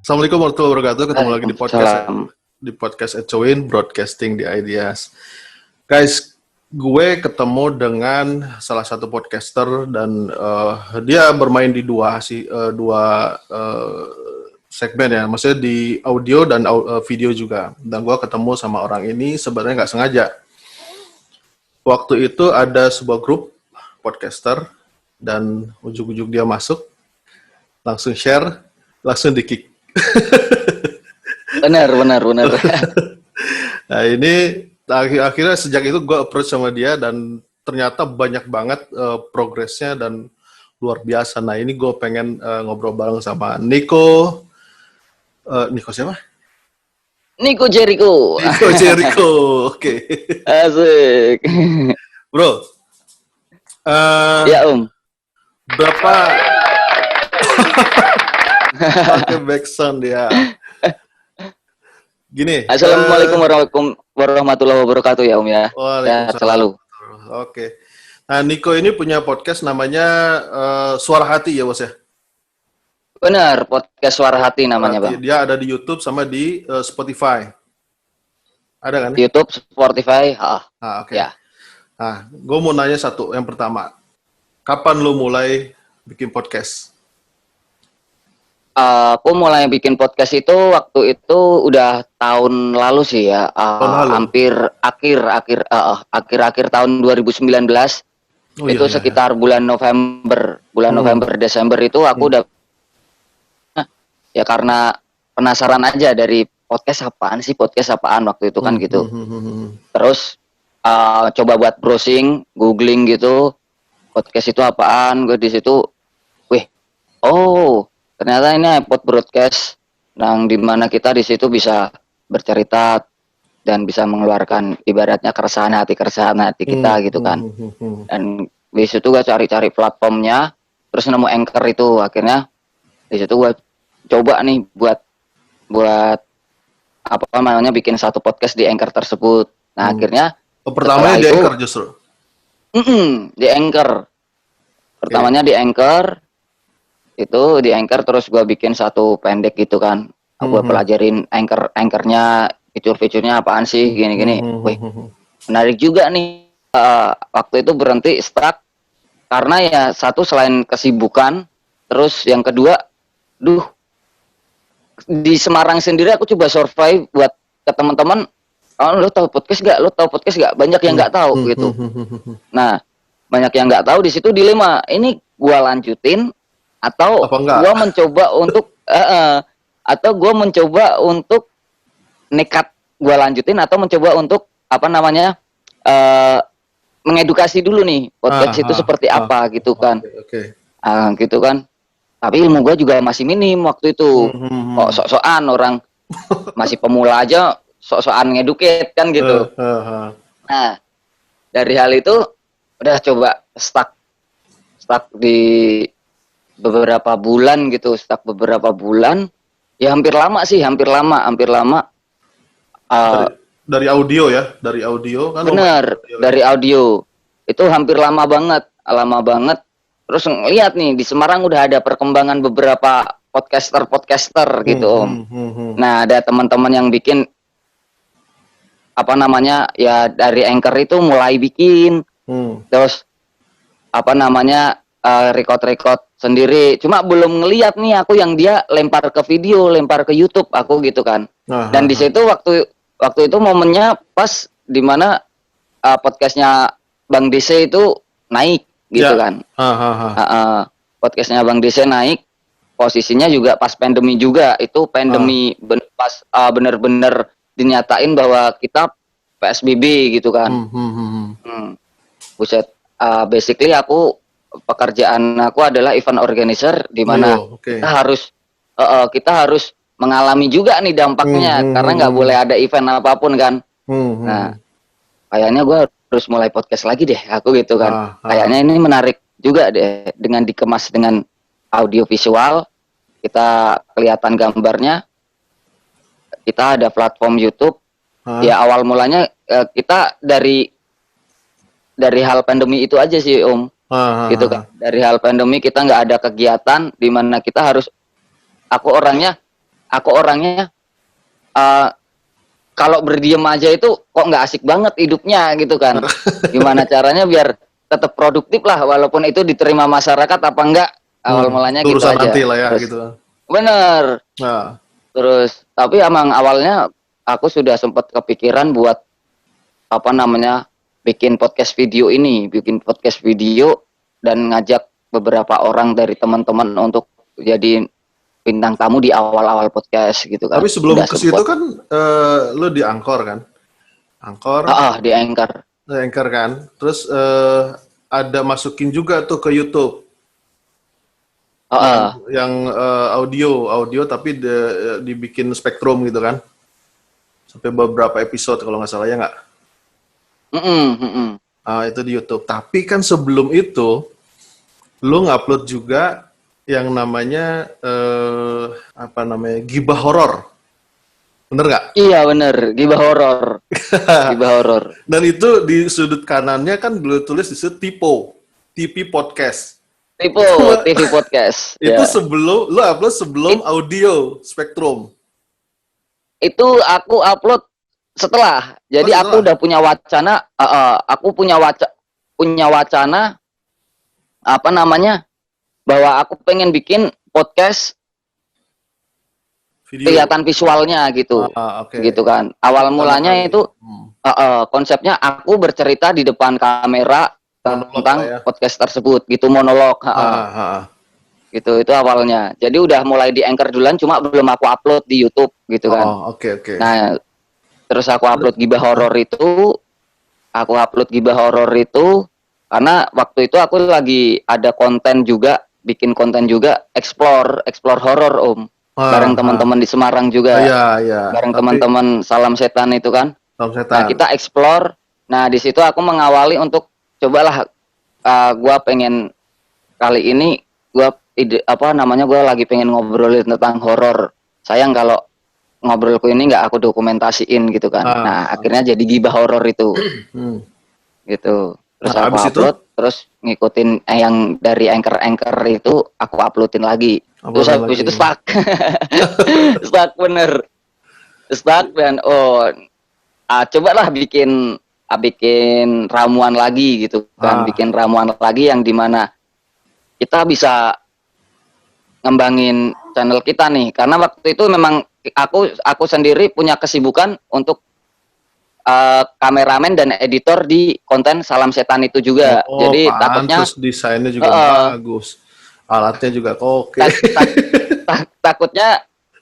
Assalamualaikum warahmatullahi wabarakatuh. Ketemu lagi Waalaikumsalam. di podcast Ecoin Broadcasting the Ideas. Guys, gue ketemu dengan salah satu podcaster dan dia bermain di dua segmen ya, maksudnya di audio dan video juga. Dan gue ketemu sama orang ini sebenarnya nggak sengaja. Waktu itu ada sebuah grup podcaster dan ujung-ujung dia masuk, langsung share, langsung di-kick. Benar. Nah ini akhirnya sejak itu gue approach sama dia dan ternyata banyak banget progresnya dan luar biasa. Nah ini gue pengen ngobrol bareng sama Nico. Nico siapa? Nico Jericho. Nico Jericho. Oke. Asik. Bro. Ya Om. Berapa? Pakai backsound dia. Gini. Assalamualaikum warahmatullahi wabarakatuh ya Om ya. Waalaikumsalam. Sehat selalu. Oke. Nah Nico ini punya podcast namanya Suara Hati ya bos ya? Benar, podcast Suara Hati namanya Bang. Dia ada di YouTube sama di Spotify. Ada kan? YouTube, Spotify. Oke. Ya. Nah, gue mau nanya satu. Yang pertama, kapan lu mulai bikin podcast? Aku mulai bikin podcast itu waktu itu udah tahun lalu sih ya. Hampir akhir tahun 2019. Itu sekitar bulan November, Desember itu aku udah ya karena penasaran aja dari podcast apaan waktu itu kan gitu. Terus coba buat browsing, googling gitu, podcast itu apaan, gue di situ, ternyata ini iPod Broadcast, yang dimana kita di situ bisa bercerita dan bisa mengeluarkan ibaratnya keresahan hati kita gitu kan. Dan di situ gue cari-cari platformnya, terus nemu Anchor itu, akhirnya di situ gue coba nih buat bikin satu podcast di Anchor tersebut. Nah akhirnya pertamanya di Anchor justru. Di Anchor. Pertamanya di Anchor. Itu di Anchor terus gue bikin satu pendek gitu kan. Gue pelajarin Anchornya, fitur-fiturnya apaan sih gini-gini. Menarik juga nih. Waktu itu berhenti stuck karena ya satu selain kesibukan, terus yang kedua, di Semarang sendiri aku coba survei buat ke teman-teman, lo tahu podcast gak? Banyak yang nggak tahu gitu. Nah, banyak yang nggak tahu, di situ dilema. Ini gua lanjutin atau gua mencoba untuk nekat gua lanjutin atau mencoba untuk mengedukasi dulu nih podcast itu seperti apa gitu kan. Gitu kan. Tapi ilmu gue juga masih minim waktu itu. Kok sok-sokan orang masih pemula aja sok-sokan ngedukate kan gitu. Nah, dari hal itu udah coba stuck di beberapa bulan gitu, ya hampir lama. Dari audio kan. Bener, dari audio. Itu hampir lama banget. Terus ngeliat nih di Semarang udah ada perkembangan beberapa podcaster gitu Om. Nah ada teman-teman yang bikin ya dari Anchor itu mulai bikin. Terus record sendiri. Cuma belum ngeliat nih aku yang dia lempar ke video, lempar ke YouTube aku gitu kan. Dan di situ waktu itu momennya pas dimana podcastnya Bang DC itu naik gitu kan. Podcastnya Bang DC naik, posisinya juga pas pandemi juga. Itu pandemi pas bener-bener dinyatain bahwa kita PSBB gitu kan. Buset, basically pekerjaan aku adalah event organizer di mana kita harus mengalami juga nih dampaknya karena nggak boleh ada event apapun kan. Nah, kayaknya gue harus mulai podcast lagi deh aku gitu kan. Kayaknya ini menarik juga deh dengan dikemas dengan audio visual, kita kelihatan gambarnya, kita ada platform YouTube. Ya awal mulanya kita dari hal pandemi itu aja sih Om. Gitu kan. Dari hal pandemi kita nggak ada kegiatan di mana kita harus, aku orangnya aku orangnya kalau berdiam aja itu kok nggak asik banget hidupnya gitu kan. Gimana caranya biar tetap produktif lah, walaupun itu diterima masyarakat apa enggak, awal mulanya gitu aja. Nanti lah ya, terus, gitu. Bener. Nah. Terus tapi emang awalnya aku sudah sempat kepikiran buat apa namanya bikin podcast video dan ngajak beberapa orang dari teman-teman untuk jadi bintang tamu di awal-awal podcast gitu kan. Tapi sebelum ke situ kan lu di Anchor kan? Anchor. Di Anchor. Anchor kan. Terus ada masukin juga tuh ke YouTube. Yang audio tapi dibikin spektrum gitu kan. Sampai beberapa episode kalau nggak salah, ya nggak? Itu di YouTube. Tapi kan sebelum itu lu ngupload juga yang namanya gibah horor. Bener nggak? Iya bener, gibah horor. Gibah horor. Dan itu di sudut kanannya kan lu tulis di situ TV podcast. TV podcast. Itu sebelum lu upload sebelum audio spektrum. Itu aku upload setelah. Jadi aku udah punya wacana. Aku punya wacana apa namanya, bahwa aku pengen bikin podcast video. Kelihatan visualnya gitu. Gitu kan. Awal mulanya itu konsepnya aku bercerita di depan kamera tentang podcast tersebut gitu, monolog. Gitu itu awalnya. Jadi udah mulai di Anchor duluan, cuma belum aku upload di YouTube gitu kan. Nah, terus aku upload gibah horor itu. Karena waktu itu aku lagi ada konten juga, bikin konten juga explore horor Om. Bareng teman-teman di Semarang juga. Bareng teman-teman Salam Setan itu kan. Nah, kita explore. Nah, di situ aku mengawali untuk cobalah gua pengen kali ini gua lagi pengen ngobrolin tentang horor. Sayang kalau ngobrolku ini nggak aku dokumentasiin gitu kan. Nah, akhirnya jadi gibah horor itu. Gitu. Terus aku upload, terus ngikutin yang dari Anchor itu aku uploadin lagi. Terus habis itu stuck. Stuck bener. Stuck dan cobalah bikin ramuan lagi gitu kan. Bikin ramuan lagi yang dimana kita bisa ngembangin channel kita nih. Karena waktu itu memang aku sendiri punya kesibukan untuk kameramen dan editor di konten Salam Setan itu juga. Jadi takutnya desainnya juga bagus, alatnya juga oke.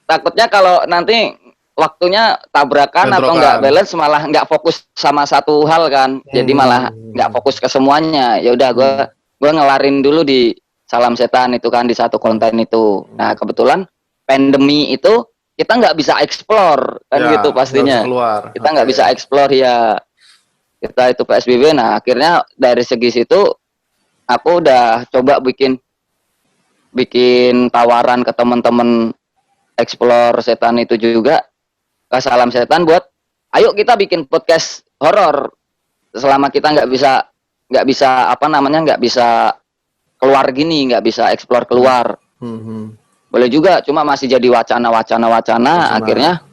Takutnya kalau nanti waktunya tabrakan atau nggak balance, malah nggak fokus sama satu hal kan. Jadi malah nggak fokus ke semuanya. Ya udah gue ngelarin dulu di Salam Setan itu kan, di satu konten itu. Nah kebetulan pandemi itu kita nggak bisa explore kan gitu pastinya. Kita nggak bisa explore ya. Kita itu PSBB. Nah akhirnya dari segi situ aku udah coba bikin tawaran ke teman-teman explore setan itu juga, ke Salam Setan, buat ayo kita bikin podcast horor. Selama kita nggak bisa keluar gini, nggak bisa explore keluar. Boleh juga, cuma masih jadi wacana. Akhirnya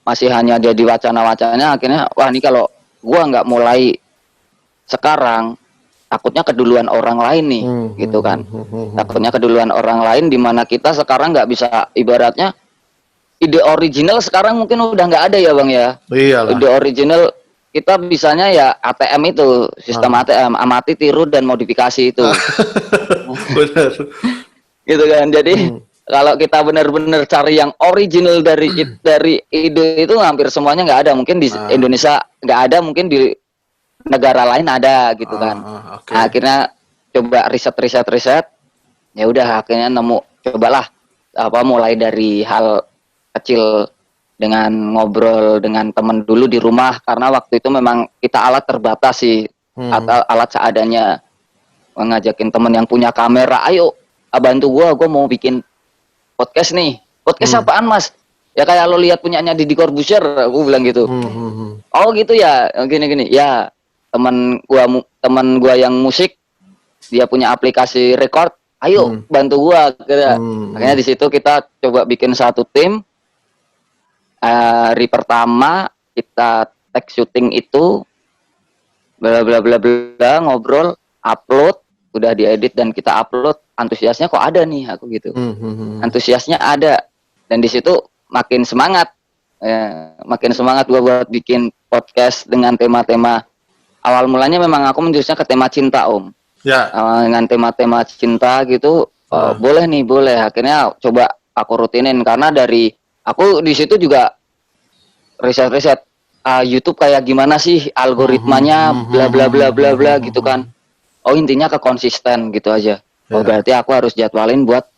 masih hanya jadi wacana. Akhirnya wah ini kalau gua nggak mulai sekarang, takutnya keduluan orang lain nih, gitu kan. Takutnya keduluan orang lain, dimana kita sekarang nggak bisa, ibaratnya ide original sekarang mungkin udah nggak ada ya Bang ya. Iyalah. Ide original kita bisanya ya ATM itu, sistem ATM, amati, tiru, dan modifikasi itu. Benar. Gitu kan. Jadi kalau kita benar-benar cari yang original dari ide itu, hampir semuanya nggak ada. Mungkin di Indonesia nggak ada, mungkin di negara lain ada gitu kan. Nah, akhirnya coba riset. Ya udah akhirnya cobalah mulai dari hal kecil dengan ngobrol dengan teman dulu di rumah, karena waktu itu memang kita alat terbatas sih, atau alat seadanya. Ngajakin teman yang punya kamera, ayo bantu gua mau bikin podcast nih. Podcast apaan Mas? Ya kayak lo lihat punyanya Deddy Corbuzier, aku bilang gitu. Oh gitu ya, gini. Ya teman gua yang musik, dia punya aplikasi record. ayo bantu gua. Akhirnya di situ kita coba bikin satu tim. Hari pertama kita tag syuting itu, bla bla bla bla, ngobrol, upload, udah diedit dan kita upload. Antusiasnya kok ada nih, aku gitu. Antusiasnya ada, dan di situ makin semangat, makin semangat gua buat bikin podcast dengan tema-tema. Awal mulanya memang aku menjurusnya ke tema cinta, Om. Ya. Dengan tema-tema cinta gitu, boleh nih, boleh. Akhirnya coba aku rutinin, karena dari aku di situ juga riset-riset YouTube kayak gimana sih algoritmanya, bla bla bla bla bla gitu kan. Oh, intinya ke konsisten gitu aja. Oh, berarti aku harus jadwalin buat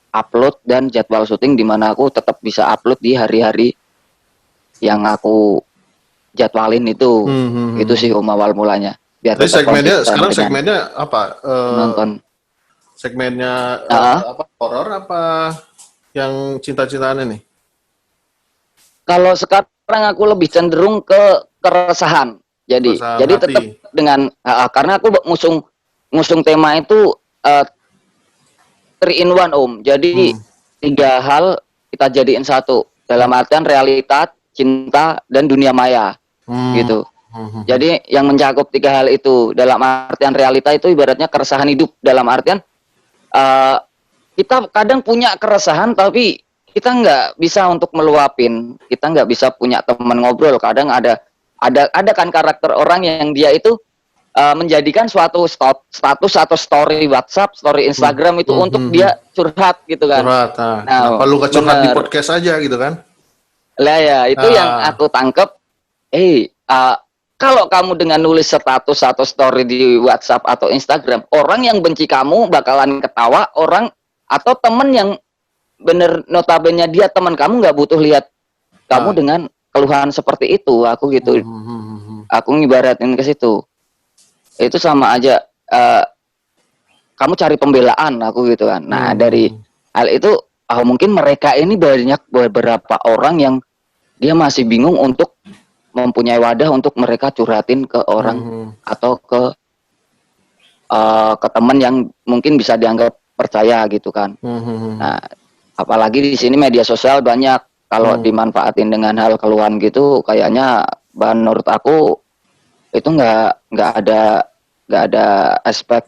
upload dan jadwal syuting di mana aku tetap bisa upload di hari-hari yang aku jadwalin itu. Itu sih awal mulanya. Biar jadi segmennya sekarang segmennya apa? Nonton. Segmennya apa? Horor apa yang cinta-cintaan ini? Kalau sekarang aku lebih cenderung ke keresahan. Jadi tetap dengan karena aku ngusung tema itu 3 in 1, Om. Jadi 3 hal kita jadiin satu. Dalam artian realita, cinta, dan dunia maya. Gitu. Jadi yang mencakup 3 hal itu. Dalam artian realita itu ibaratnya keresahan hidup. Dalam artian kita kadang punya keresahan tapi kita nggak bisa untuk meluapin, kita nggak bisa punya teman ngobrol. Kadang ada kan karakter orang yang dia itu menjadikan suatu status atau story WhatsApp, story Instagram itu untuk dia curhat gitu kan. Curhat. Nah, lu nggak curhat di podcast aja gitu kan? Lah ya, itu yang aku tangkep. Kalau kamu dengan nulis status atau story di WhatsApp atau Instagram, orang yang benci kamu bakalan ketawa, orang atau temen yang bener notabene dia teman kamu nggak butuh lihat kamu dengan keluhan seperti itu. Aku gitu. Aku ngibaratin ke situ. Itu sama aja kamu cari pembelaan, aku gitu kan. Nah, dari hal itu mungkin mereka ini banyak beberapa orang yang dia masih bingung untuk mempunyai wadah untuk mereka curhatin ke orang atau ke teman yang mungkin bisa dianggap percaya gitu kan. Nah, apalagi di sini media sosial banyak, kalau dimanfaatin dengan hal keluhan gitu, kayaknya menurut aku itu nggak ada respek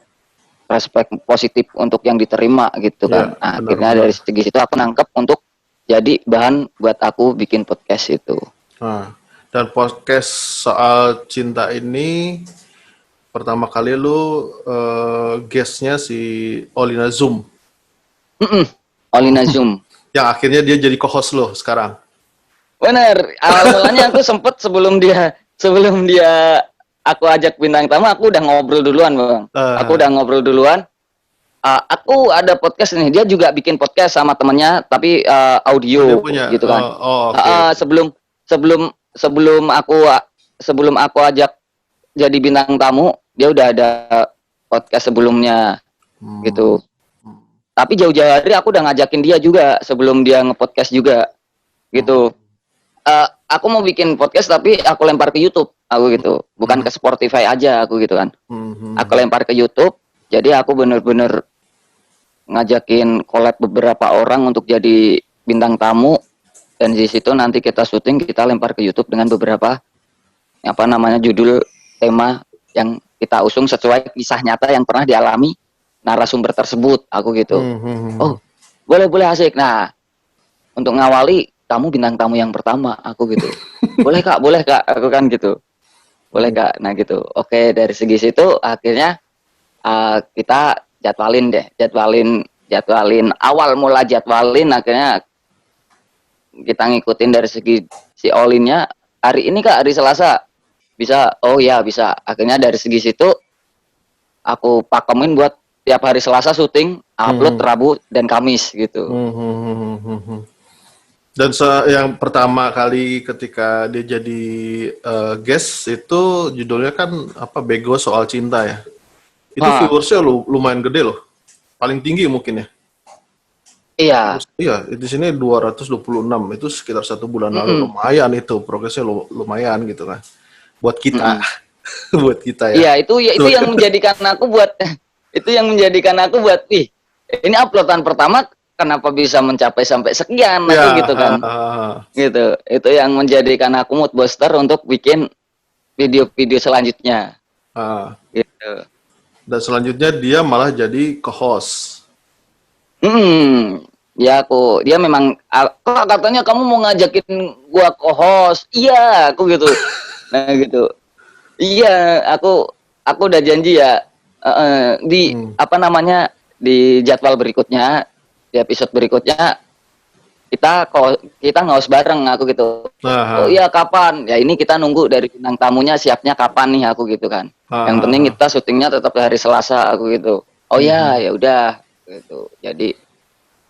positif untuk yang diterima gitu kan. Nah, akhirnya dari segi situ aku nangkep untuk jadi bahan buat aku bikin podcast itu. Dan podcast soal cinta ini pertama kali lu guestnya si Olina Zoom. Olina Zoom. Yang akhirnya dia jadi co-host lo sekarang. Bener. Awalnya aku sempet sebelum dia aku ajak bintang tamu, aku udah ngobrol duluan, Bang. Aku udah ngobrol duluan. Aku ada podcast nih. Dia juga bikin podcast sama temennya, tapi audio gitu kan. Sebelum aku ajak jadi bintang tamu, dia udah ada podcast sebelumnya gitu. Tapi jauh-jauh hari aku udah ngajakin dia juga sebelum dia nge-podcast juga gitu. Aku mau bikin podcast tapi aku lempar ke YouTube, aku gitu. Bukan ke Spotify aja, aku gitu kan. Aku lempar ke YouTube. Jadi aku bener-bener ngajakin collab beberapa orang untuk jadi bintang tamu. Dan di situ nanti kita syuting, kita lempar ke YouTube dengan beberapa judul tema yang kita usung sesuai kisah nyata yang pernah dialami narasumber tersebut, aku gitu. Oh, boleh asik. Nah, untuk ngawali kamu bintang tamu yang pertama, aku gitu. boleh kak, aku kan gitu. Boleh kak, nah gitu. Oke, dari segi situ akhirnya kita jadwalin awal mula jadwalin, akhirnya kita ngikutin dari segi si Olinnya. Hari ini kak, hari Selasa bisa. Oh ya bisa. Akhirnya dari segi situ aku pakemin buat tiap hari Selasa syuting, upload Rabu dan Kamis gitu. Dan yang pertama kali ketika dia jadi guest itu judulnya kan apa, Bego Soal Cinta ya. Itu viewersnya lumayan gede loh. Paling tinggi mungkin ya. Iya. Iya, di sini 226, itu sekitar 1 bulan lalu. Lumayan itu, progresnya lumayan gitu kan. Buat kita. Buat kita ya. Iya, itu yang menjadikan aku buat ini uploadan pertama kenapa bisa mencapai sampai sekian aku gitu kan. Gitu. Itu yang menjadikan aku mood booster untuk bikin video-video selanjutnya. Gitu. Dan selanjutnya dia malah jadi co-host. Ya dia memang kok katanya kamu mau ngajakin gua co-host. Iya, aku gitu. Nah gitu. Iya, aku udah janji ya di apa namanya di jadwal berikutnya, di episode berikutnya kita nge-host bareng aku gitu. Oh iya kapan? Ya ini kita nunggu dari bintang tamunya siapnya kapan nih aku gitu kan. Yang penting kita syutingnya tetap hari Selasa aku gitu. Oh ya udah gitu. Jadi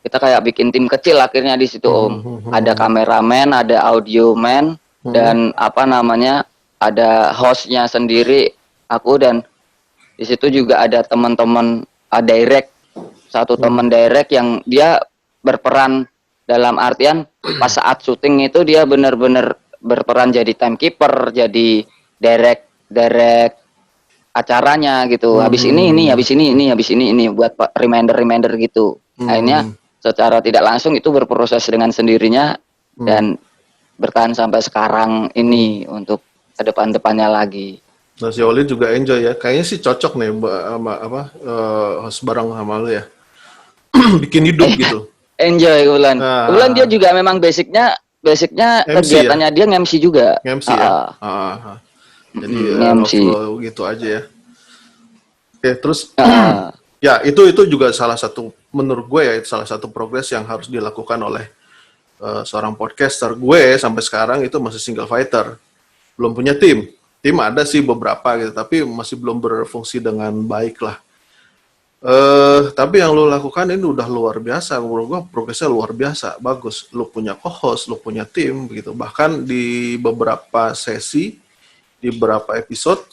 kita kayak bikin tim kecil akhirnya di situ Om. Ada kameramen, ada audio man dan apa namanya ada hostnya sendiri aku, dan di situ juga ada teman-teman satu teman direct yang dia berperan dalam artian pas saat syuting itu dia benar-benar berperan jadi timekeeper, jadi direct acaranya gitu. Habis ini buat reminder gitu. Akhirnya secara tidak langsung itu berproses dengan sendirinya dan bertahan sampai sekarang ini untuk ke depan-depannya lagi. Nah, si Oli juga enjoy ya. Kayaknya sih cocok nih sama host bareng sama lu ya. Bikin hidup gitu. Enjoy Ulan. Ulan dia juga memang basicnya kegiatannya ya? Dia nge-MC juga. Nge-MC ya. Jadi MC gitu aja ya. Oke, terus ya itu juga salah satu menurut gue ya, itu salah satu progres yang harus dilakukan oleh seorang podcaster. Gue sampai sekarang itu masih single fighter, belum punya tim ada sih beberapa gitu, tapi masih belum berfungsi dengan baik lah. Tapi yang lo lakukan ini udah luar biasa, menurut gue progresnya luar biasa, bagus. Lo punya co-host, lo punya tim begitu, bahkan di beberapa sesi, di beberapa episode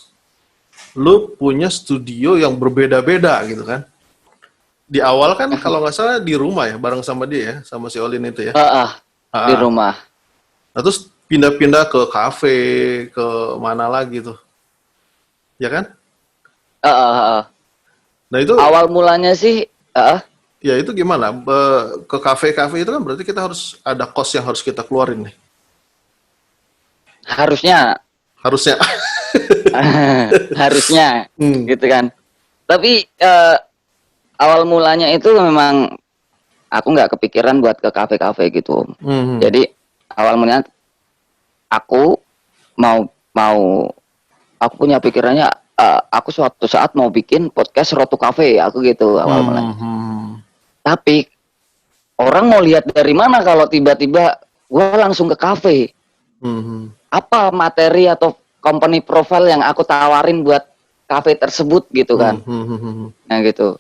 lu punya studio yang berbeda-beda gitu kan. Di awal kan kalau nggak salah di rumah ya, bareng sama dia ya, sama si Olin itu ya. Di rumah. Nah, terus pindah-pindah ke kafe, ke mana lagi tuh. Ya kan? Nah itu awal mulanya sih ya itu gimana? Ke kafe-kafe itu kan berarti kita harus ada cost yang harus kita keluarin nih. Harusnya gitu kan. Tapi awal mulanya itu memang aku nggak kepikiran buat ke kafe-kafe gitu. Jadi awal mulanya aku aku punya pikirannya aku suatu saat mau bikin podcast Road to Cafe aku gitu awal mulanya. Tapi orang mau lihat dari mana kalau tiba-tiba gue langsung ke kafe? Apa materi atau company profile yang aku tawarin buat kafe tersebut gitu kan. Nah gitu.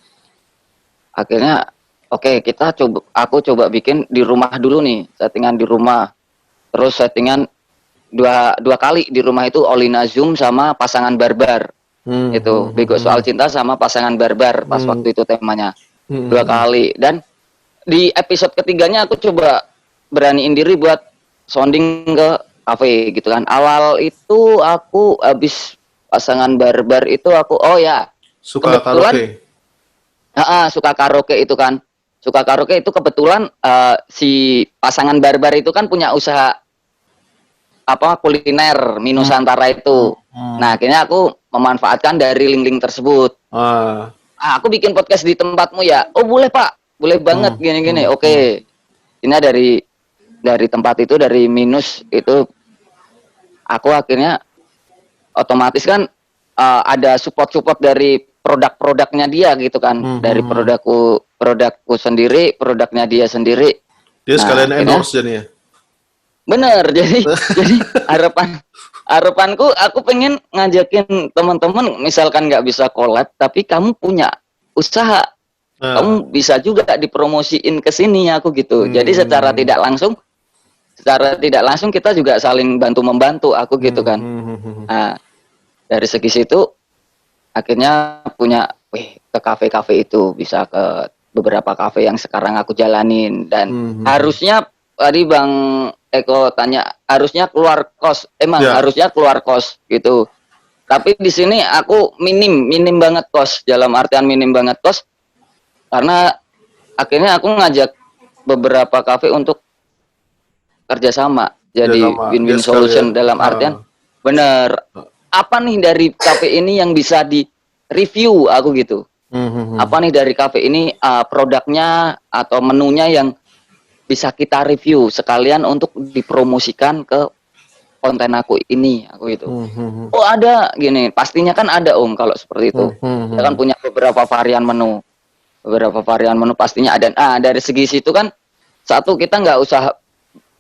Akhirnya aku coba bikin di rumah dulu nih, settingan di rumah. Terus settingan dua kali di rumah itu Olina Zoom sama pasangan barbar. Itu Bego Soal Cinta sama pasangan barbar pas waktu itu temanya. 2 kali, dan di episode ketiganya aku coba beraniin diri buat sounding ke kafe gitu kan. Awal itu aku habis pasangan barbar itu aku suka karaoke. Suka karaoke itu kan. Suka karaoke itu kebetulan si pasangan barbar itu kan punya usaha kuliner mie Nusantara itu. Nah, akhirnya aku memanfaatkan dari link-link tersebut. Aku bikin podcast di tempatmu ya. Oh, boleh, Pak. Boleh banget gini-gini. Oke. Ini dari tempat itu, dari minus itu, aku akhirnya otomatis kan ada support dari produk-produknya dia gitu kan. Dari produkku sendiri, produknya dia sendiri. Dia sekalian endorse jadinya. Bener, jadi harapanku aku pengen ngajakin teman-teman, misalkan nggak bisa collab, tapi kamu punya usaha. Kamu bisa juga dipromosiin ke sini aku gitu. Jadi secara tidak langsung kita juga saling bantu-membantu aku gitu kan. Nah, dari segi situ akhirnya punya ke kafe-kafe itu, bisa ke beberapa kafe yang sekarang aku jalanin, dan harusnya tadi Bang Eko tanya harusnya keluar kos. Harusnya keluar kos gitu. Tapi di sini aku minim banget kos, dalam artian minim banget kos. Karena akhirnya aku ngajak beberapa kafe untuk kerjasama. Jadi win-win solution dalam artian bener. Apa nih dari kafe ini yang bisa di review aku gitu? Apa nih dari kafe ini produknya atau menunya yang bisa kita review sekalian untuk dipromosikan ke konten aku ini, aku gitu. Oh ada gini, pastinya kan ada Om kalau seperti itu. Kita kan punya beberapa varian menu pastinya ada. Dari segi situ kan satu kita nggak usah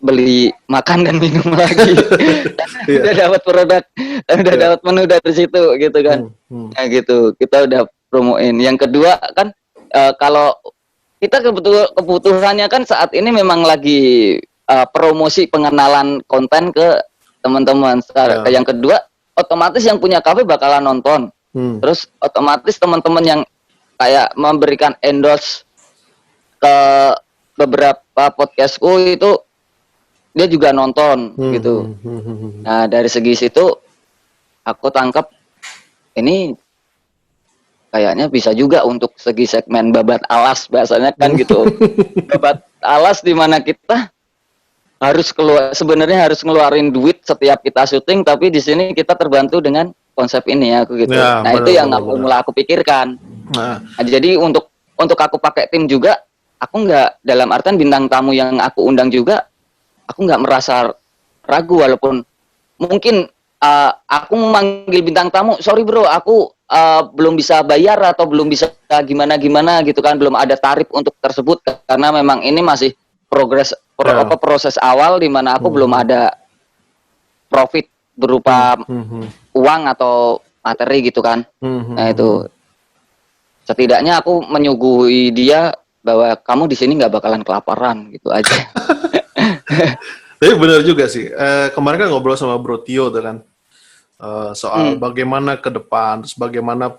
beli makan dan minum lagi. Udah dapat produk, udah dapat menu dari situ gitu kan. Nah gitu, kita udah promoin. Yang kedua kan kalau kita kebutuhannya kan saat ini memang lagi promosi pengenalan konten ke teman-teman. Yang kedua, otomatis yang punya kafe bakalan nonton. Terus otomatis teman-teman yang kayak memberikan endorse ke beberapa podcastku itu dia juga nonton gitu. Nah dari segi situ aku tangkap ini kayaknya bisa juga untuk segi segmen babat alas bahasanya kan gitu. Babat alas di mana kita harus sebenarnya harus ngeluarin duit setiap kita syuting, tapi di sini kita terbantu dengan konsep ini aku gitu. Ya, nah bener, itu yang mulai aku pikirkan. Nah, jadi untuk aku pakai tim juga, aku nggak dalam artian bintang tamu yang aku undang juga, aku nggak merasa ragu walaupun mungkin aku memanggil bintang tamu, sorry bro, aku belum bisa bayar atau belum bisa gimana gitu kan, belum ada tarif untuk tersebut karena memang ini masih proses awal di mana aku belum ada profit berupa uang atau materi gitu kan. Nah itu setidaknya aku menyuguhi dia bahwa kamu di sini nggak bakalan kelaparan gitu aja. Tapi benar juga sih. Kemarin kan ngobrol sama Bro Tio tuh kan soal bagaimana ke depan, terus bagaimana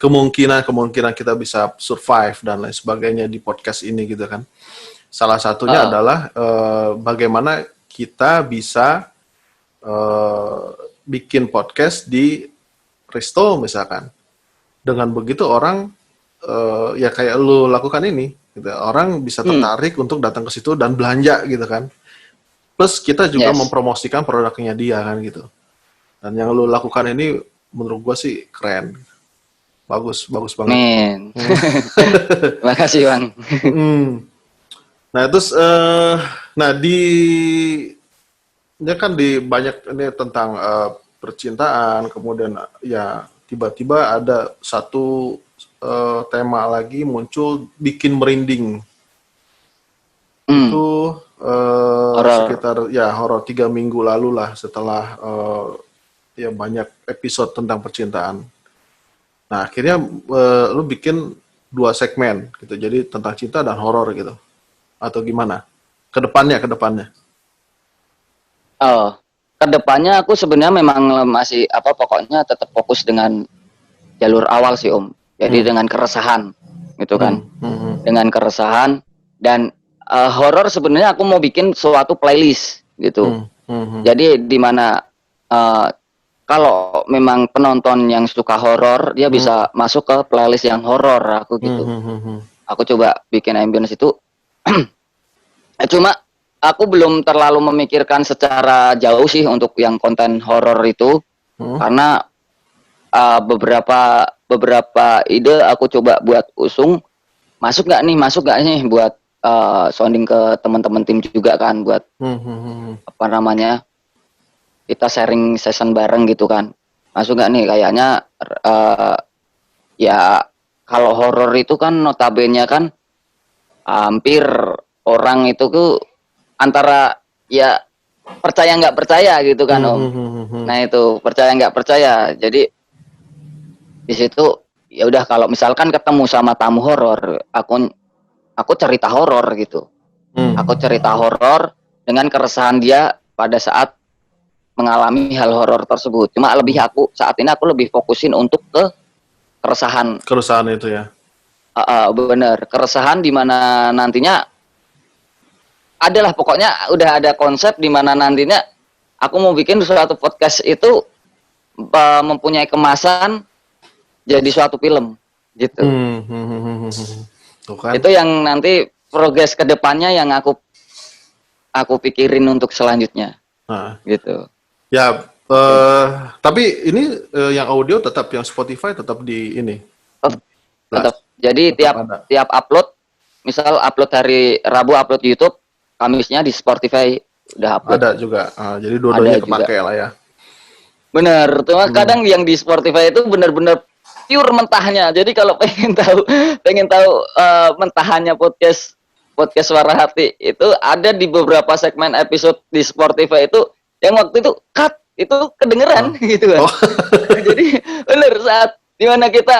kemungkinan kita bisa survive dan lain sebagainya di podcast ini gitu kan. Salah satunya adalah bagaimana kita bisa bikin podcast di resto misalkan. Dengan begitu orang ya kayak lu lakukan ini, gitu. Orang bisa tertarik untuk datang ke situ dan belanja gitu kan. Plus kita juga mempromosikan produknya dia kan gitu. Dan yang lu lakukan ini menurut gua sih keren. Bagus banget. Makasih Bang. Nah terus, ini kan di banyak ini tentang percintaan, kemudian ya tiba-tiba ada satu tema lagi muncul bikin merinding. Itu sekitar ya horor 3 minggu lalu lah setelah ya banyak episode tentang percintaan. Nah akhirnya lu bikin 2 segmen gitu, jadi tentang cinta dan horor gitu, atau gimana? Kedepannya? Kedepannya aku sebenarnya memang masih pokoknya tetap fokus dengan jalur awal sih Om. Jadi dengan keresahan gitu kan, dengan keresahan dan horor sebenarnya aku mau bikin suatu playlist gitu. Jadi di mana kalau memang penonton yang suka horor, dia bisa masuk ke playlist yang horor aku gitu. Aku coba bikin ambience itu. Cuma aku belum terlalu memikirkan secara jauh sih untuk yang konten horor itu, karena beberapa ide aku coba buat usung, masuk nggak nih buat sounding ke teman-teman tim juga kan, buat kita sharing session bareng gitu kan. Masuk nggak nih kayaknya ya kalau horor itu kan notabene kan hampir orang itu tuh antara ya percaya nggak percaya gitu kan Om. Nah itu percaya nggak percaya. Jadi di situ ya udah kalau misalkan ketemu sama tamu horor, aku cerita horor gitu. Aku cerita horor dengan keresahan dia pada saat mengalami hal horor tersebut. Cuma saat ini aku lebih fokusin untuk ke keresahan itu ya. Bener, keresahan di mana nantinya adalah pokoknya udah ada konsep di mana nantinya aku mau bikin suatu podcast itu mempunyai kemasan jadi suatu film. gitu. Tuh kan. Itu yang nanti progres ke depannya yang aku pikirin untuk selanjutnya. Nah. Gitu. Ya, tapi ini yang audio tetap yang Spotify tetap di ini. Tetap. Jadi tiap upload, misal upload hari Rabu upload YouTube, Kamisnya di Spotify udah upload. Ada juga. Jadi dua-duanya kepake lah ya. Bener. Cuma kadang yang di Spotify itu benar-benar pure mentahnya. Jadi kalau pengen tahu mentahannya podcast Suara Hati itu ada di beberapa segmen episode di Spotify itu yang waktu itu cut itu kedengeran gitu kan. Jadi bener saat dimana kita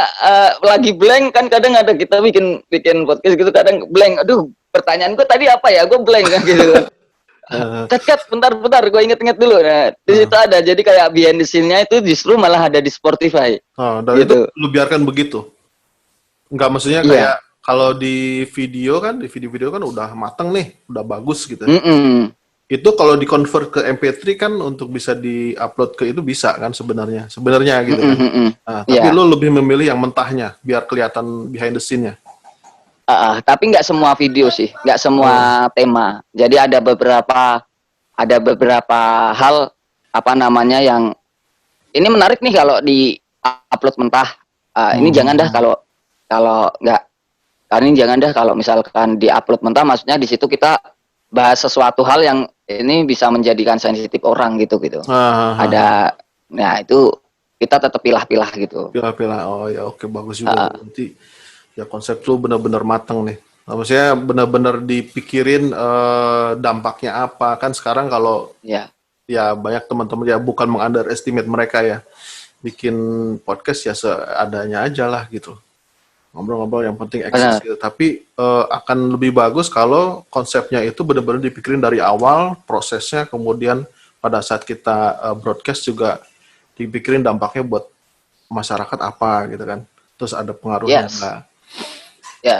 lagi blank kan, kadang ada kita bikin podcast gitu kadang blank. Aduh, pertanyaanku tadi apa ya? Gue blank kan gitu kan. Cut, bentar, gue inget-inget dulu. Nah, di situ ada, jadi kayak behind the scene-nya itu justru malah ada di Spotify. Dan gitu. Itu lu biarkan begitu? Enggak, maksudnya kayak kalau di video kan udah mateng nih, udah bagus gitu. Itu kalau di-convert ke MP3 kan untuk bisa di-upload ke itu bisa kan sebenarnya gitu kan. Tapi lu lebih memilih yang mentahnya, biar kelihatan behind the scene-nya. Tapi nggak semua video sih, nggak semua tema. Jadi ada beberapa hal apa namanya yang ini menarik nih kalau di upload mentah. Ini jangan dah kalau nggak, ini jangan dah kalau misalkan di upload mentah. Maksudnya di situ kita bahas sesuatu hal yang ini bisa menjadikan sensitif orang gitu. Ada, nah itu kita tetap pilah-pilah gitu. Pilah-pilah, oh ya oke, bagus juga. Nanti ya konsep lu benar-benar matang nih. Maksudnya benar-benar dipikirin dampaknya apa. Kan sekarang kalau ya banyak teman-teman ya bukan meng-underestimate mereka ya. Bikin podcast ya seadanya aja lah gitu. Ngobrol-ngobrol yang penting eksis gitu. Tapi akan lebih bagus kalau konsepnya itu benar-benar dipikirin dari awal, prosesnya, kemudian pada saat kita broadcast juga dipikirin dampaknya buat masyarakat apa gitu kan. Terus ada pengaruhnya.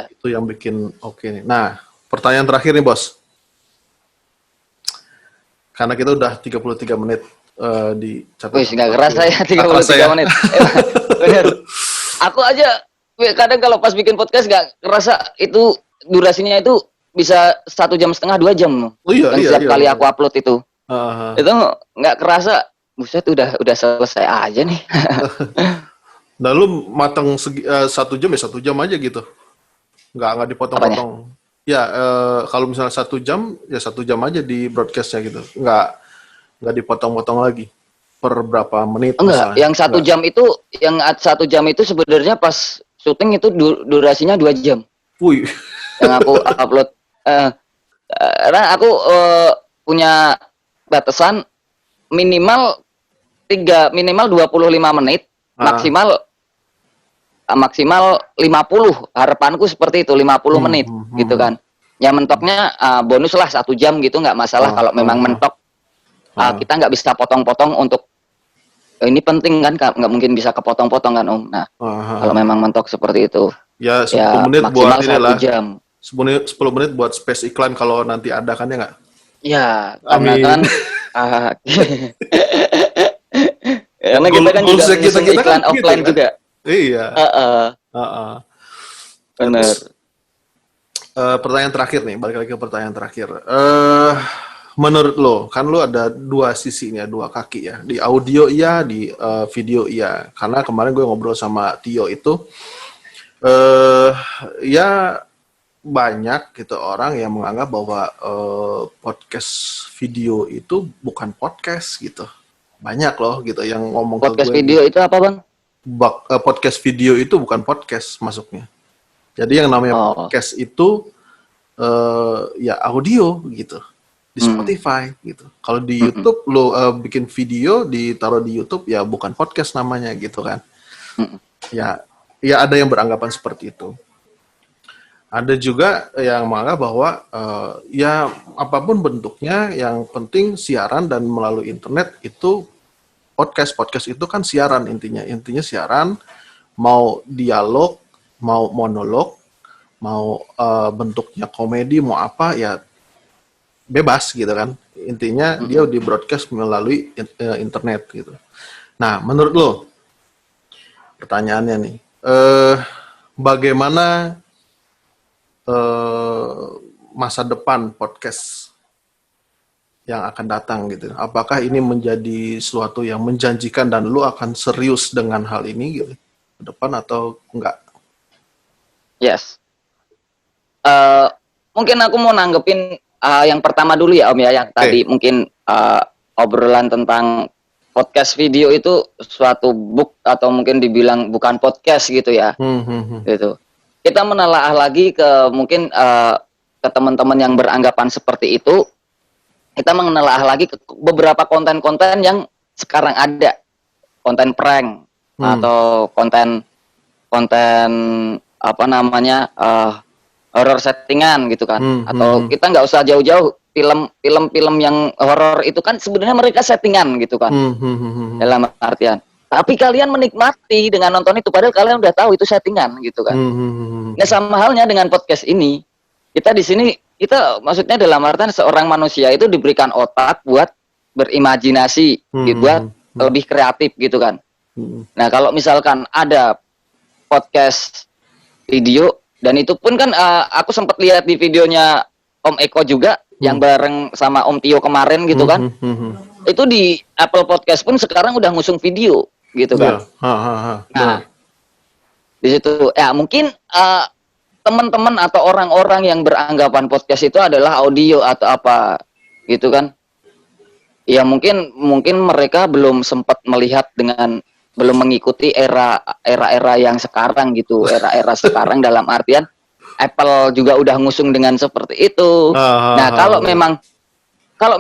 Itu yang bikin oke nih. Nah, pertanyaan terakhir nih, Bos. Karena kita udah 33 menit di catat. Wih, nggak kerasa ya 33 menit. Bener. Aku aja kadang kalau pas bikin podcast nggak kerasa itu durasinya itu bisa 1,5 jam, 2 jam. Setiap kali aku upload itu. Itu nggak kerasa. Buset, udah selesai aja nih. Nah, lu matang 1 jam ya 1 jam aja gitu. Nggak dipotong-potong. Ya, kalau misalnya 1 jam, ya 1 jam aja di broadcastnya gitu. Nggak dipotong-potong lagi. Per berapa menit misalnya. Yang 1 jam itu, yang 1 jam itu sebenarnya pas syuting itu durasinya 2 jam. Wih. Yang aku upload. Karena aku punya batasan minimal 25 menit, maksimal 50. Harapanku seperti itu, 50 menit gitu kan. Ya mentoknya bonus lah 1 jam gitu, nggak masalah. Kalau memang mentok kita nggak bisa potong-potong untuk ini penting kan, nggak mungkin bisa kepotong-potong kan Om. Nah kalau memang mentok seperti itu ya 10 menit maksimal buat 1 jam. 10 menit buat space iklan kalau nanti ada kan ya nggak? Ya karena kan karena kita kan juga iklan kan offline gitu, juga. Iya. Benar. Pertanyaan terakhir nih, balik lagi ke pertanyaan terakhir. Menurut lo, kan lo ada 2 sisinya, 2 kaki ya. Di audio iya, di video iya. Karena kemarin gue ngobrol sama Tio itu, ya banyak gitu orang yang menganggap bahwa podcast video itu bukan podcast gitu. Banyak loh gitu yang ngomong podcast ke gue. Video itu apa Bang? Podcast video itu bukan podcast masuknya. Jadi yang namanya podcast itu ya audio gitu di Spotify gitu. Kalau di YouTube lo bikin video ditaruh di YouTube ya bukan podcast namanya gitu kan. Ya ada yang beranggapan seperti itu. Ada juga yang menganggap bahwa ya apapun bentuknya yang penting siaran dan melalui internet itu podcast itu kan siaran intinya siaran, mau dialog, mau monolog, mau bentuknya komedi, mau apa ya bebas gitu kan. Intinya dia di broadcast melalui internet gitu. Nah, menurut lo, pertanyaannya nih, bagaimana masa depan podcast yang akan datang gitu. Apakah ini menjadi sesuatu yang menjanjikan dan lu akan serius dengan hal ini gitu ke depan atau enggak? Yes. Mungkin aku mau nanggepin yang pertama dulu ya Om ya, yang tadi mungkin obrolan tentang podcast video itu suatu book atau mungkin dibilang bukan podcast gitu ya. Gitu. Kita menelaah lagi ke mungkin ke teman-teman yang beranggapan seperti itu. Kita menelaah lagi ke beberapa konten-konten yang sekarang ada, konten prank atau konten apa namanya horror settingan gitu kan, atau kita nggak usah jauh-jauh film-film yang horror itu kan sebenarnya mereka settingan gitu kan, dalam artian. Tapi kalian menikmati dengan nonton itu, padahal kalian udah tahu itu settingan gitu kan. Nah sama halnya dengan podcast ini, kita di sini kita maksudnya dalam artian seorang manusia itu diberikan otak buat berimajinasi, buat lebih kreatif gitu kan. Nah kalau misalkan ada podcast video, dan itu pun kan aku sempat lihat di videonya Om Eko juga yang bareng sama Om Tio kemarin gitu kan. Itu di Apple Podcast pun sekarang udah ngusung video gitu kan. Nah di situ ya mungkin teman-teman atau orang-orang yang beranggapan podcast itu adalah audio atau apa gitu kan, ya mungkin mereka belum sempat melihat dengan belum mengikuti era yang sekarang gitu, era sekarang dalam artian Apple juga udah ngusung dengan seperti itu. Nah kalau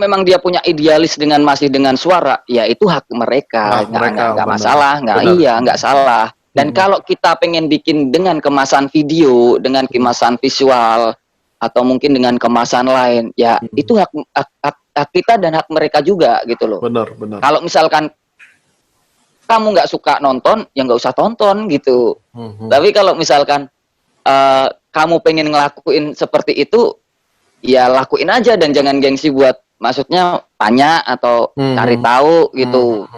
memang dia punya idealis dengan masih dengan suara, ya itu hak mereka, nggak masalah, nggak salah. Dan kalau kita pengen bikin dengan kemasan video, dengan kemasan visual, atau mungkin dengan kemasan lain, ya itu hak kita dan hak mereka juga gitu loh. Benar. Kalau misalkan kamu nggak suka nonton, ya nggak usah tonton gitu. Tapi kalau misalkan kamu pengen ngelakuin seperti itu, ya lakuin aja dan jangan gengsi buat maksudnya tanya atau cari tahu gitu.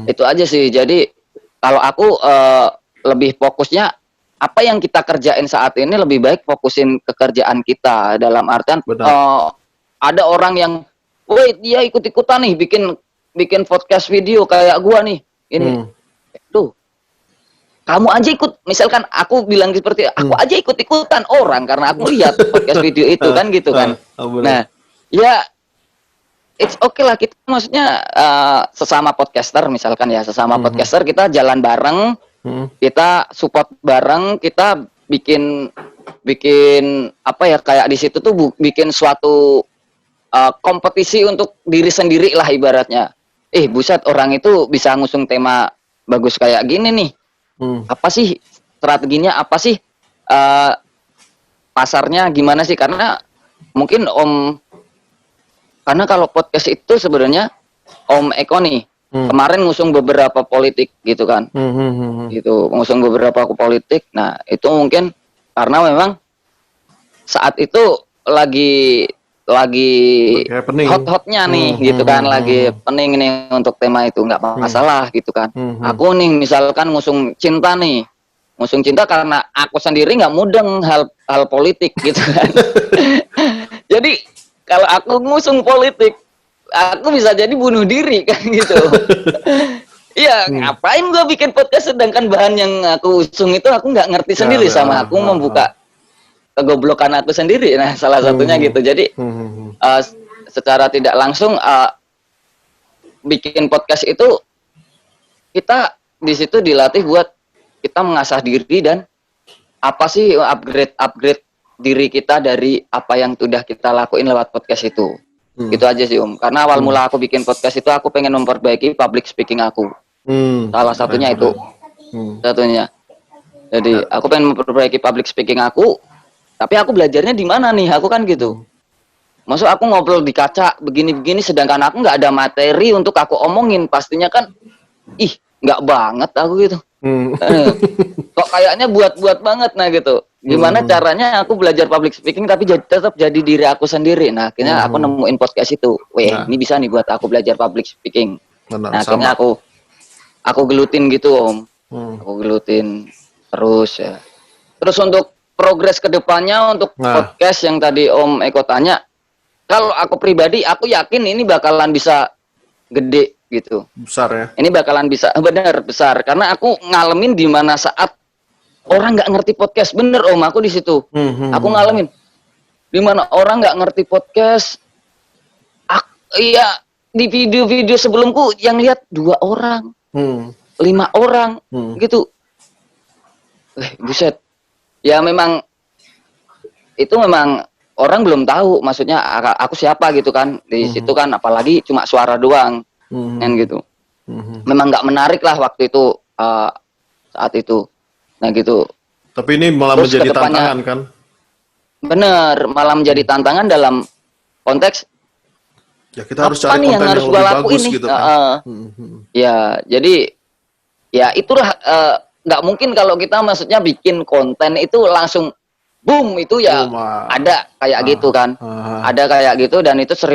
Itu aja sih. Jadi kalau aku lebih fokusnya apa yang kita kerjain saat ini lebih baik fokusin ke kerjaan kita, dalam artian ada orang yang wait dia ikut-ikutan nih bikin podcast video kayak gua nih ini tuh kamu aja ikut, misalkan aku bilang seperti aku aja ikut-ikutan orang karena aku lihat podcast video itu kan gitu kan. Nah ya it's okay lah, kita maksudnya sesama podcaster misalkan ya, sesama podcaster kita jalan bareng, kita support bareng, kita bikin apa ya, kayak di situ tuh bikin suatu kompetisi untuk diri sendiri lah ibaratnya. Buset orang itu bisa ngusung tema bagus kayak gini nih. Apa sih strateginya, apa sih pasarnya gimana sih, karena mungkin karena kalau podcast itu sebenarnya Om Eko nih kemarin ngusung beberapa politik gitu kan, gitu ngusung beberapa politik. Nah itu mungkin karena memang saat itu lagi hot-hotnya nih gitu kan, lagi pening nih untuk tema itu, nggak masalah gitu kan. Aku nih misalkan ngusung cinta karena aku sendiri nggak mudeng hal politik gitu kan. Jadi kalau aku ngusung politik, aku bisa jadi bunuh diri kan gitu. Iya, ngapain gua bikin podcast sedangkan bahan yang aku usung itu aku nggak ngerti sendiri, sama aku membuka kegoblokan aku sendiri. Nah, salah satunya gitu. Jadi secara tidak langsung bikin podcast itu kita di situ dilatih buat kita mengasah diri dan apa sih upgrade diri kita dari apa yang sudah kita lakuin lewat podcast itu. Gitu aja sih Om. Karena awal mula aku bikin podcast itu aku pengen memperbaiki public speaking aku. Salah satunya itu. Satunya. Jadi aku pengen memperbaiki public speaking aku. Tapi aku belajarnya di mana nih? Aku kan gitu. Maksud aku ngobrol di kaca begini-begini sedangkan aku nggak ada materi untuk aku omongin. Pastinya kan nggak banget aku gitu. Kok kayaknya buat banget nah gitu. Gimana caranya aku belajar public speaking tapi tetap jadi diri aku sendiri. Nah akhirnya aku nemuin podcast itu. Ini bisa nih buat aku belajar public speaking. Nah akhirnya aku gelutin gitu Om. Aku gelutin terus ya. Terus untuk progres kedepannya untuk podcast yang tadi Om Eko tanya, kalau aku pribadi, aku yakin ini bakalan bisa gede gitu. Besar ya? Ini bakalan bisa, bener besar. Karena aku ngalamin di mana saat orang nggak ngerti podcast, bener Om, aku di situ. Aku ngalamin di mana orang nggak ngerti podcast. Iya, di video-video sebelumku yang lihat 2 orang, 5 orang, gitu. Buset. Ya memang itu memang orang belum tahu, maksudnya aku siapa gitu kan di situ kan, apalagi cuma suara doang, kan gitu. Memang nggak menarik lah waktu itu saat itu. Nah gitu. Tapi ini malah terus menjadi tantangan kan? Bener, malah menjadi tantangan dalam konteks. Ya kita harus cari konten yang lebih bagus ini? Gitu kan. Ya, jadi ya itulah nggak mungkin kalau kita maksudnya bikin konten itu langsung boom itu ya ada kayak gitu kan. Ada kayak gitu dan itu 1000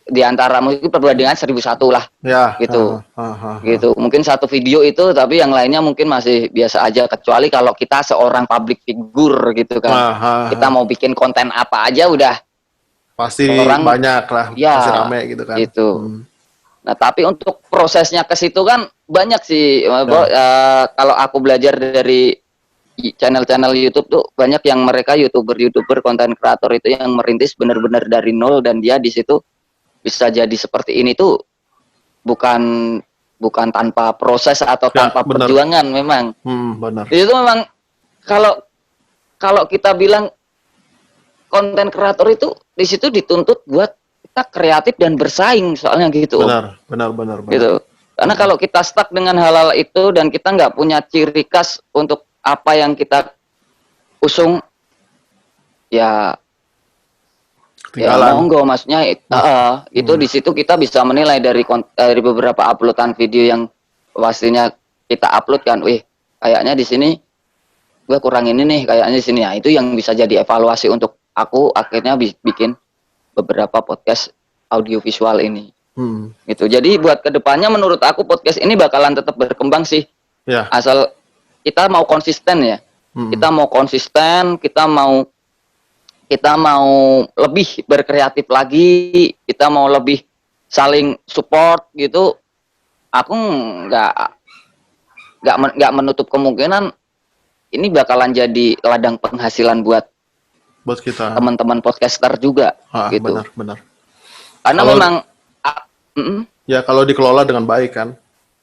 di antara mungkin perbandingan 1001 lah. Ya, gitu. Gitu. Mungkin satu video itu tapi yang lainnya mungkin masih biasa aja, kecuali kalau kita seorang public figure gitu kan. Kita mau bikin konten apa aja udah pasti orang banyak lah, ya, pasti rame gitu kan. Gitu. Nah, tapi untuk prosesnya ke situ kan banyak sih. Kalau aku belajar dari channel-channel YouTube tuh banyak yang mereka YouTuber, konten kreator itu yang merintis benar-benar dari nol dan dia di situ bisa jadi seperti ini tuh bukan tanpa proses atau tanpa perjuangan memang. Benar. Itu memang kalau kita bilang konten kreator itu di situ dituntut buat kita kreatif dan bersaing soalnya gitu. Benar. Gitu. Karena kalau kita stuck dengan hal-hal itu dan kita nggak punya ciri khas untuk apa yang kita usung, ya monggo maksudnya itu di situ kita bisa menilai dari beberapa uploadan video yang pastinya kita upload kan, kayaknya di sini gue kurang ini nih, kayaknya di sini. Nah, itu yang bisa jadi evaluasi untuk aku akhirnya bikin beberapa podcast audiovisual ini. Gitu. Jadi buat kedepannya menurut aku podcast ini bakalan tetap berkembang sih. Asal kita mau konsisten ya. Kita mau konsisten, kita mau lebih berkreatif lagi, kita mau lebih saling support gitu. Aku nggak menutup kemungkinan ini bakalan jadi ladang penghasilan buat kita teman-teman podcaster juga. Gitu. Benar. Karena memang ya kalau dikelola dengan baik kan.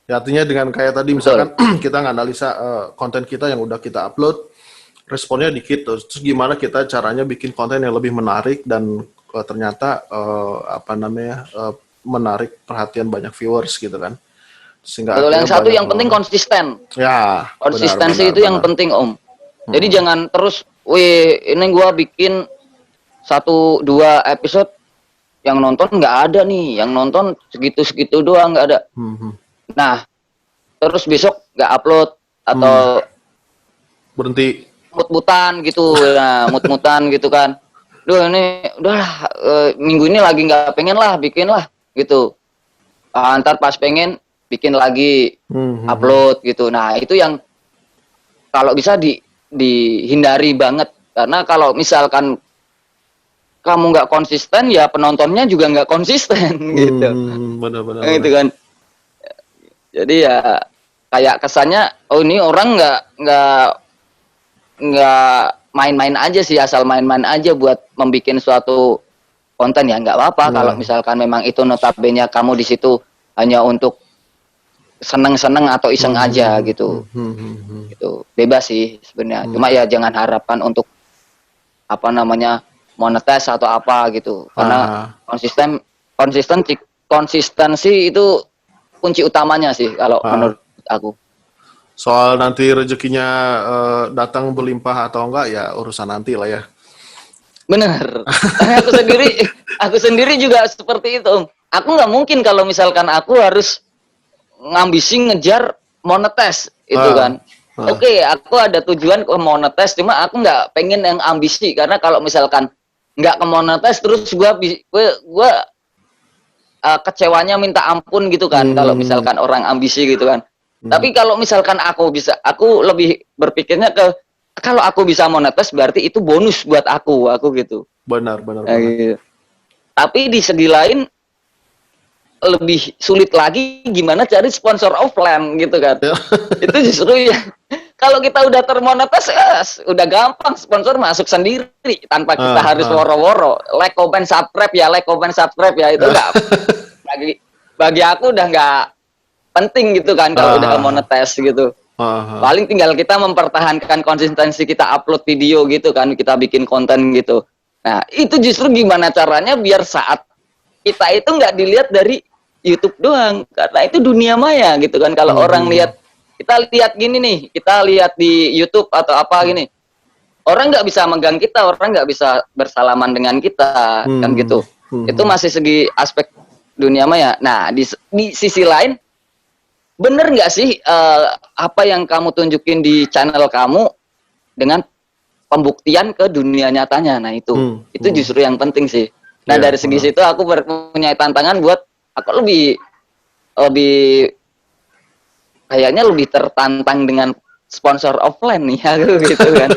Ya artinya dengan kayak tadi misalkan kita nganalisa konten kita yang udah kita upload, responnya dikit, terus gimana kita caranya bikin konten yang lebih menarik dan ternyata menarik perhatian banyak viewers gitu kan. Sehingga yang satu yang penting konsisten. Ya. Konsistensi itu yang penting Om. Jadi jangan terus, ini gua bikin 1-2 episode yang nonton nggak ada nih, yang nonton segitu doang nggak ada. Nah, terus besok nggak upload atau berhenti mut-mutan gitu, mut-mutan gitu kan. Duh ini udahlah minggu ini lagi nggak pengen lah, bikin lah gitu. Ntar pas pengen bikin lagi upload gitu. Nah itu yang kalau bisa dihindari banget, karena kalau misalkan kamu nggak konsisten ya penontonnya juga nggak konsisten gitu. Benar. Gitu kan. Jadi ya kayak kesannya ini orang nggak main-main aja sih, asal main-main aja buat membuat suatu konten ya nggak apa-apa. Kalau misalkan memang itu notabene kamu di situ hanya untuk seneng-seneng atau iseng aja gitu. Gitu. Bebas sih sebenarnya. Cuma ya jangan harapkan untuk monetis atau apa gitu. Karena konsistensi itu kunci utamanya sih kalau menurut aku. Soal nanti rezekinya datang berlimpah atau enggak ya urusan nanti lah ya. Bener. aku sendiri juga seperti itu. Aku nggak mungkin kalau misalkan aku harus ngambisi ngejar monetes itu kan. Oke, aku ada tujuan ke monetes, cuma aku nggak pengen yang ambisi, karena kalau misalkan nggak ke monetes terus gue kecewanya minta ampun gitu kan. Kalau misalkan orang ambisi gitu kan. Tapi kalau misalkan aku lebih berpikirnya ke kalau aku bisa monetis berarti itu bonus buat aku gitu. Benar banget. Gitu. Tapi di segi lain lebih sulit lagi gimana cari sponsor offline gitu kan. Itu justru ya kalau kita udah termonetis udah gampang, sponsor masuk sendiri tanpa kita harus woro-woro. Like, comment, subscribe ya, itu enggak bagi aku udah nggak penting gitu kan kalau udah monetis gitu. Paling tinggal kita mempertahankan konsistensi, kita upload video gitu kan, kita bikin konten gitu. Nah, itu justru gimana caranya biar saat kita itu nggak dilihat dari YouTube doang, karena itu dunia maya gitu kan. Kalau orang lihat, kita lihat gini nih, kita lihat di YouTube atau apa gini, orang nggak bisa megang kita, orang nggak bisa bersalaman dengan kita, kan gitu. Itu masih segi aspek dunia maya. Nah, di sisi lain, bener nggak sih apa yang kamu tunjukin di channel kamu dengan pembuktian ke dunia nyatanya? Nah, itu justru yang penting sih. Nah, dari segi situ aku punya tantangan buat aku lebih kayaknya lebih tertantang dengan sponsor offline nih aku gitu kan.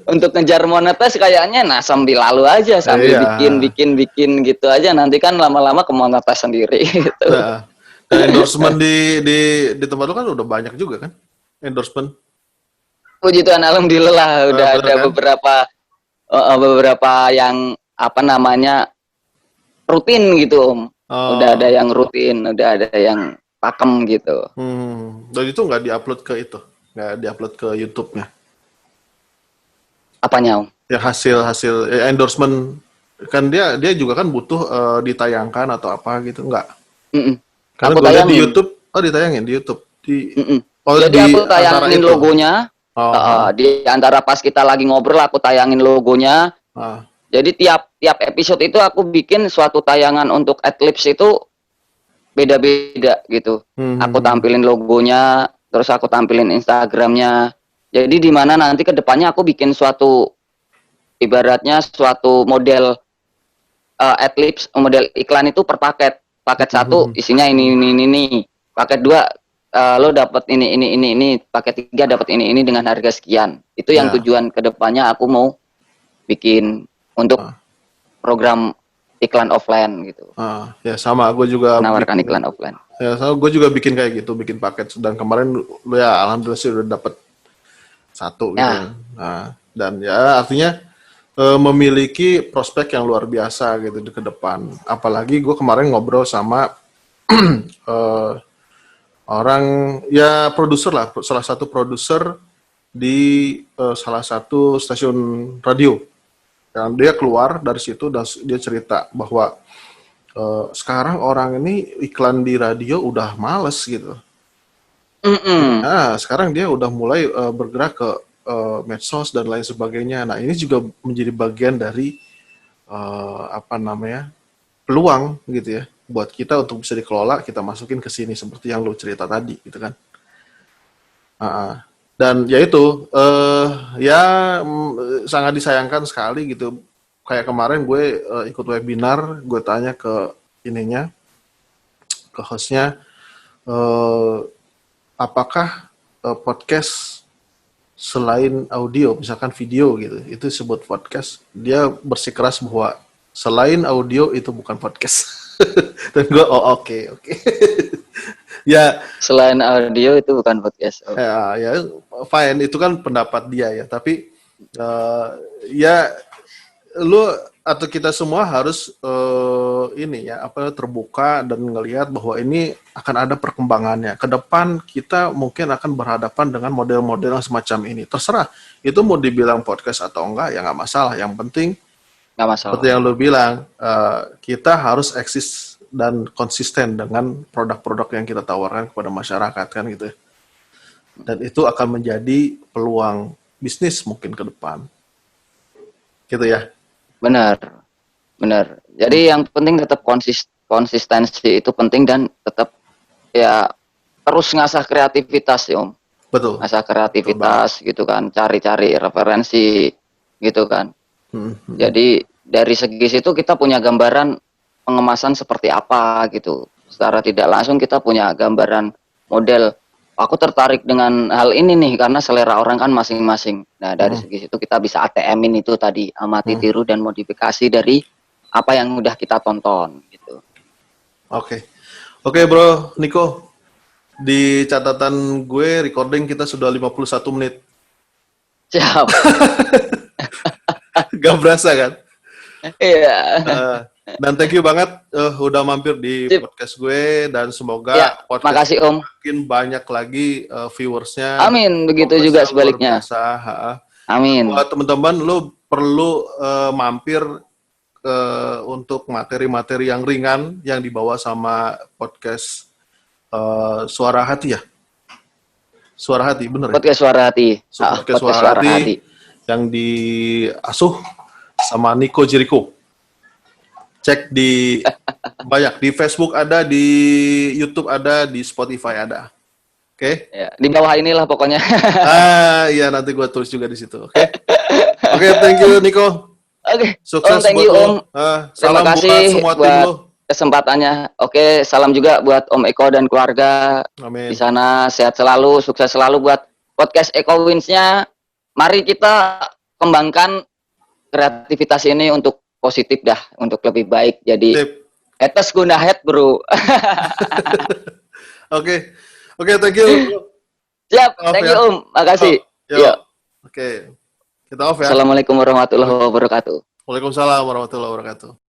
Untuk ngejar monetis kayaknya sambil lalu aja, sambil bikin gitu aja, nanti kan lama-lama ke monetis sendiri gitu. Nah, endorsement di tempat lu kan udah banyak juga kan endorsement. Puji Tuhan, alhamdulillah udah ada kan? beberapa yang apa namanya rutin gitu Om. Udah ada yang rutin, udah ada yang pakem gitu. Dan itu nggak diupload ke itu, nggak diupload ke YouTube-nya? Apanya Om? Ya hasil endorsement kan dia juga kan butuh ditayangkan atau apa gitu, nggak? Karena gue lihat di YouTube, ditayangin di YouTube. Jadi aku tayangin logonya. Di antara pas kita lagi ngobrol aku tayangin logonya. Jadi tiap episode itu aku bikin suatu tayangan untuk Adlibs itu beda-beda gitu. Aku tampilin logonya, terus aku tampilin Instagramnya. Jadi di mana nanti ke depannya aku bikin suatu ibaratnya suatu model Adlibs, model iklan itu per paket. Paket 1 isinya ini. Paket 2 lo dapat ini. Paket 3 dapat ini dengan harga sekian. Itu yang tujuan ke depannya aku mau bikin untuk program iklan offline gitu. Ya sama, gue juga menawarkan iklan offline. Ya sama, gue juga bikin kayak gitu, bikin paket. Dan kemarin ya alhamdulillah sih udah dapet 1 gitu. Dan ya artinya memiliki prospek yang luar biasa gitu di ke depan. Apalagi gue kemarin ngobrol sama orang ya produser lah, salah satu produser di salah satu stasiun radio. Dan dia keluar dari situ dan dia cerita bahwa sekarang orang ini iklan di radio udah males gitu. Nah, sekarang dia udah mulai bergerak ke medsos dan lain sebagainya. Nah, ini juga menjadi bagian dari peluang gitu ya buat kita untuk bisa dikelola, kita masukin ke sini seperti yang lo cerita tadi gitu kan. Dan ya itu sangat disayangkan sekali gitu. Kayak kemarin gue ikut webinar, gue tanya ke ke hostnya, apakah podcast selain audio, misalkan video gitu, itu disebut podcast. Dia bersikeras bahwa selain audio itu bukan podcast. Dan gue oke. Ya, selain audio itu bukan podcast. Ya fine, itu kan pendapat dia ya. Tapi ya lu atau kita semua harus terbuka dan ngelihat bahwa ini akan ada perkembangannya. Ke depan kita mungkin akan berhadapan dengan model-model yang semacam ini. Terserah itu mau dibilang podcast atau enggak ya nggak masalah. Yang penting nggak masalah. Seperti yang lu bilang, kita harus eksis dan konsisten dengan produk-produk yang kita tawarkan kepada masyarakat kan gitu. Dan itu akan menjadi peluang bisnis mungkin ke depan. Gitu ya. Benar. Jadi yang penting tetap konsistensi itu penting dan tetap ya terus ngasah kreativitas ya Om. Betul. Ngasah kreativitas gitu kan, cari-cari referensi gitu kan. Jadi dari segi situ kita punya gambaran pengemasan seperti apa gitu. Secara tidak langsung kita punya gambaran model aku tertarik dengan hal ini nih karena selera orang kan masing-masing. Nah, dari segi situ kita bisa ATM-in itu tadi, amati, tiru dan modifikasi dari apa yang udah kita tonton gitu. Oke. Oke, Bro Niko. Di catatan gue recording kita sudah 51 menit. Siap. Gak berasa kan? Iya. Dan thank you banget udah mampir di podcast gue dan semoga ya, podcast makasih Om. makin banyak lagi viewersnya. Amin, begitu juga sebaliknya. Amin. Buat teman-teman, lo perlu mampir untuk materi-materi yang ringan yang dibawa sama podcast Suara Hati ya? Suara Hati, bener podcast ya? Suara Hati. Podcast Suara Hati yang diasuh sama Nico Jericho. Cek di banyak, di Facebook ada, di YouTube ada, di Spotify ada. Oke? Ya, di bawah inilah pokoknya. Iya, nanti gue tulis juga di situ. Oke? Oke, thank you Nico. Oke. Sukses thank buat you, lo. Om. Salam Terima kasih buat semua tim lo. Kesempatannya. Oke, salam juga buat Om Eko dan keluarga. Amin. Di sana sehat selalu, sukses selalu buat podcast Eko Wins-nya. Mari kita kembangkan kreativitas ini untuk positif dah, untuk lebih baik. Jadi haters guna head, bro. Oke, thank you. Siap, thank you Om. Makasih. Yuk. Oke, kita off ya. Assalamualaikum warahmatullahi wabarakatuh. Waalaikumsalam warahmatullahi wabarakatuh.